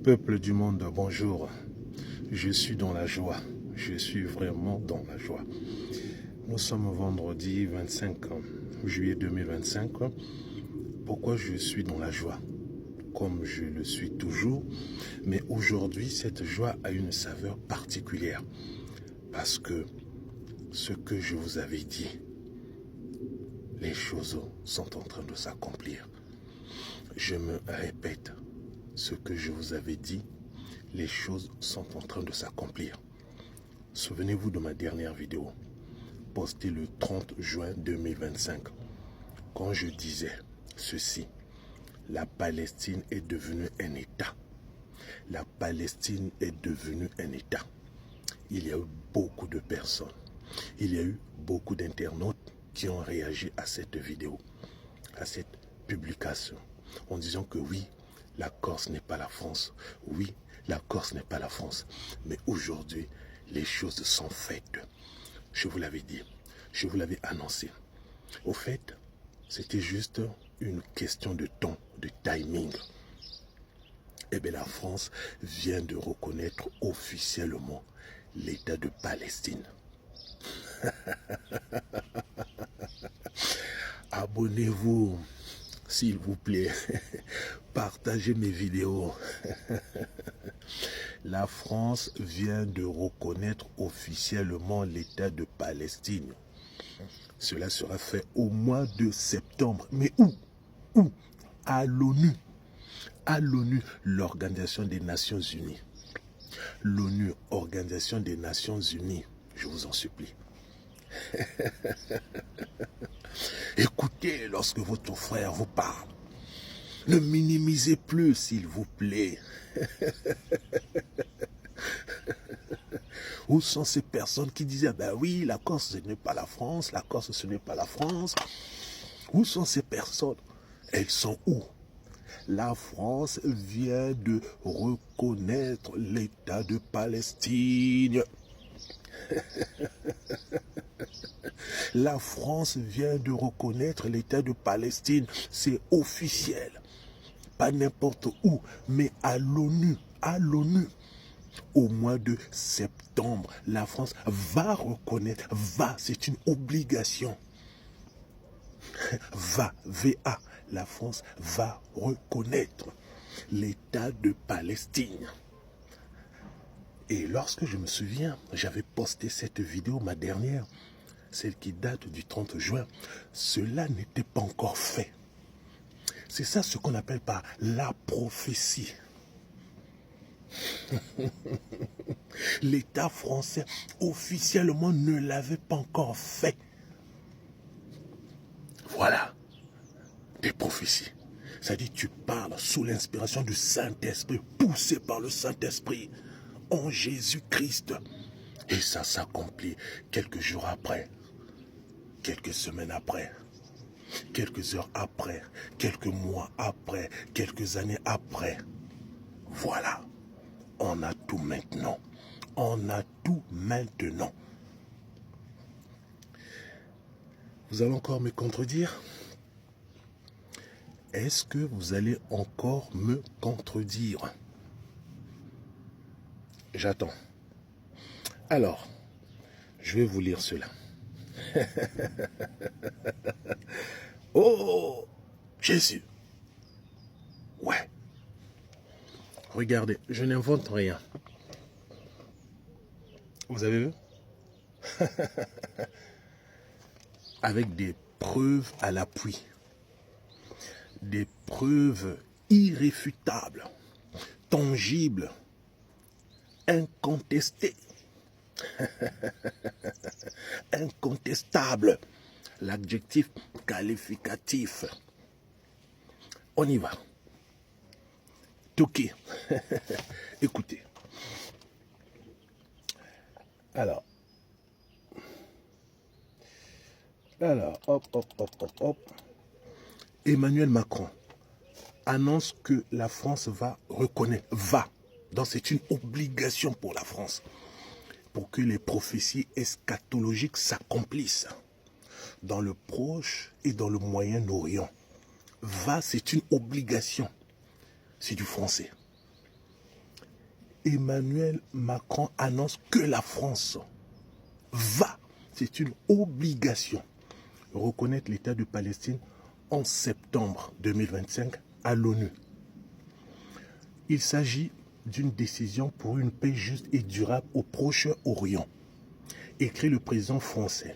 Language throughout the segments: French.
Peuple du monde, bonjour. Je suis dans la joie. Je suis vraiment dans la joie. Nous sommes vendredi 25 juillet 2025. Pourquoi je suis dans la joie? Comme je le suis toujours. Mais aujourd'hui, cette joie a une saveur particulière. Parce que ce que je vous avais dit, les choses sont en train de s'accomplir. Je me répète, ce que je vous avais dit, les choses sont en train de s'accomplir. Souvenez-vous de ma dernière vidéo, postée le 30 juin 2025, quand je disais ceci: la Palestine est devenue un État. La Palestine est devenue un État. Il y a eu beaucoup de personnes, il y a eu beaucoup d'internautes qui ont réagi à cette vidéo, à cette publication, en disant que oui, la Corse n'est pas la France. Oui, la Corse n'est pas la France. Mais aujourd'hui, les choses sont faites. Je vous l'avais dit, je vous l'avais annoncé. Au fait, c'était juste une question de temps, de timing. Eh bien, la France vient de reconnaître officiellement l'État de Palestine. Abonnez-vous, s'il vous plaît. Partagez mes vidéos. La France vient de reconnaître officiellement l'État de Palestine. Cela sera fait au mois de septembre. Mais où? Où? À l'ONU. À l'ONU, l'Organisation des Nations Unies. L'ONU, Organisation des Nations Unies. Je vous en supplie. Écoutez lorsque votre frère vous parle. Ne minimisez plus, s'il vous plaît. Où sont ces personnes qui disaient, ben oui, la Corse, ce n'est pas la France, la Corse, ce n'est pas la France. Où sont ces personnes? Elles sont où? La France vient de reconnaître l'État de Palestine. La France vient de reconnaître l'État de Palestine. C'est officiel. Pas n'importe où, mais à l'ONU. À l'ONU. Au mois de septembre, la France va reconnaître, c'est une obligation. Va, la France va reconnaître l'État de Palestine. Et lorsque je me souviens, j'avais posté cette vidéo, ma dernière, celle qui date du 30 juin, cela n'était pas encore fait. C'est ça ce qu'on appelle par la prophétie. L'État français officiellement ne l'avait pas encore fait. Voilà, des prophéties. C'est-à-dire tu parles sous l'inspiration du Saint-Esprit, poussé par le Saint-Esprit, en Jésus-Christ. Et ça s'accomplit quelques jours après, quelques semaines après, quelques heures après, quelques mois après, quelques années après. Voilà, on a tout maintenant. On a tout maintenant. Vous allez encore me contredire? Est-ce que vous allez encore me contredire? J'attends. Alors, je vais vous lire cela. Oh, Jésus. Ouais. Regardez, je n'invente rien. Vous avez vu? Avec des preuves à l'appui. Des preuves irréfutables, tangibles, incontestées. Incontestable. L'adjectif qualificatif. On y va. Toki. Écoutez. Alors, hop. Emmanuel Macron annonce que la France va reconnaître, donc c'est une obligation pour la France, pour que les prophéties eschatologiques s'accomplissent dans le Proche et dans le Moyen-Orient. C'est une obligation. C'est du français. Emmanuel Macron annonce que la France va, c'est une obligation, reconnaître l'État de Palestine en septembre 2025 à l'ONU. Il s'agit d'une décision pour une paix juste et durable au Proche-Orient, écrit le président français.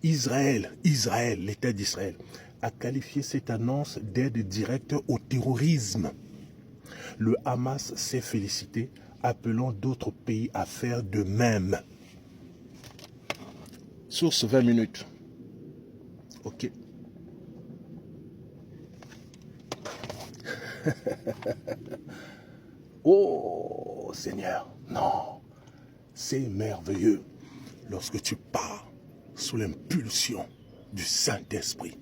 Israël, l'État d'Israël, a qualifié cette annonce d'aide directe au terrorisme. Le Hamas s'est félicité, appelant d'autres pays à faire de même. Source 20 minutes. Ok. Oh Seigneur, non, c'est merveilleux lorsque tu pars sous l'impulsion du Saint-Esprit,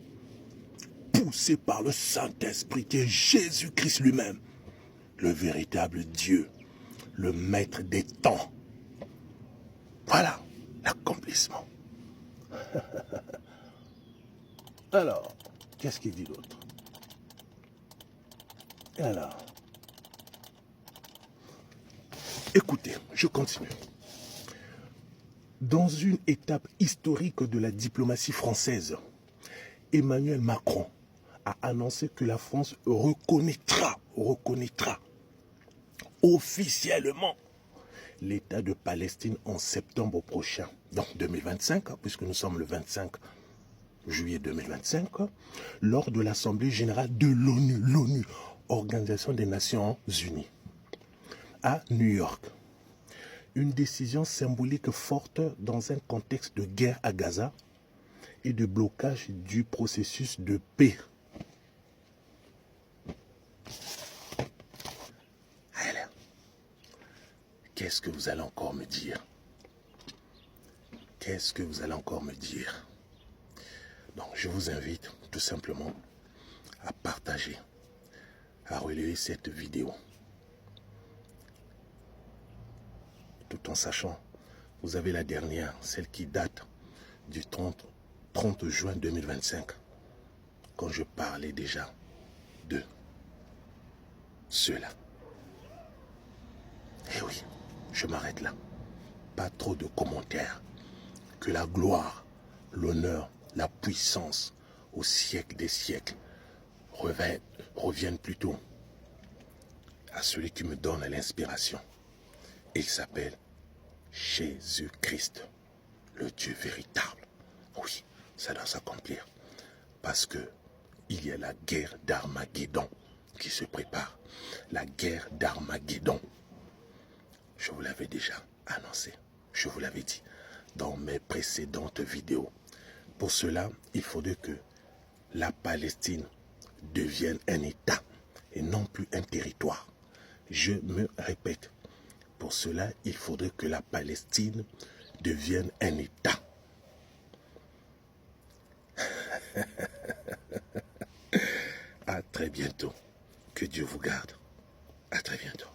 poussé par le Saint-Esprit qui est Jésus-Christ lui-même, le véritable Dieu, le maître des temps. Voilà l'accomplissement. Alors, qu'est-ce qu'il dit d'autre? Alors, écoutez, je continue. Dans une étape historique de la diplomatie française, Emmanuel Macron a annoncé que la France reconnaîtra officiellement l'État de Palestine en septembre prochain, donc 2025, puisque nous sommes le 25 juillet 2025, lors de l'Assemblée générale de l'ONU, Organisation des Nations Unies, à New York. Une décision symbolique forte dans un contexte de guerre à Gaza et de blocage du processus de paix. Alors, qu'est-ce que vous allez encore me dire? Qu'est-ce que vous allez encore me dire? Donc, je vous invite tout simplement à partager, à relayer cette vidéo. Tout en sachant, vous avez la dernière, celle qui date du 30 juin 2025, quand je parlais déjà de cela. Et oui, je m'arrête là. Pas trop de commentaires. Que la gloire, l'honneur, la puissance au siècle des siècles reviennent plutôt à celui qui me donne l'inspiration. Il s'appelle Jésus-Christ, le Dieu véritable. Oui, ça doit s'accomplir. Parce que il y a la guerre d'Armageddon qui se prépare. La guerre d'Armageddon. Je vous l'avais déjà annoncé. Je vous l'avais dit dans mes précédentes vidéos. Pour cela, il faudrait que la Palestine devienne un État et non plus un territoire. Je me répète. Pour cela, il faudrait que la Palestine devienne un État. À très bientôt. Que Dieu vous garde. À très bientôt.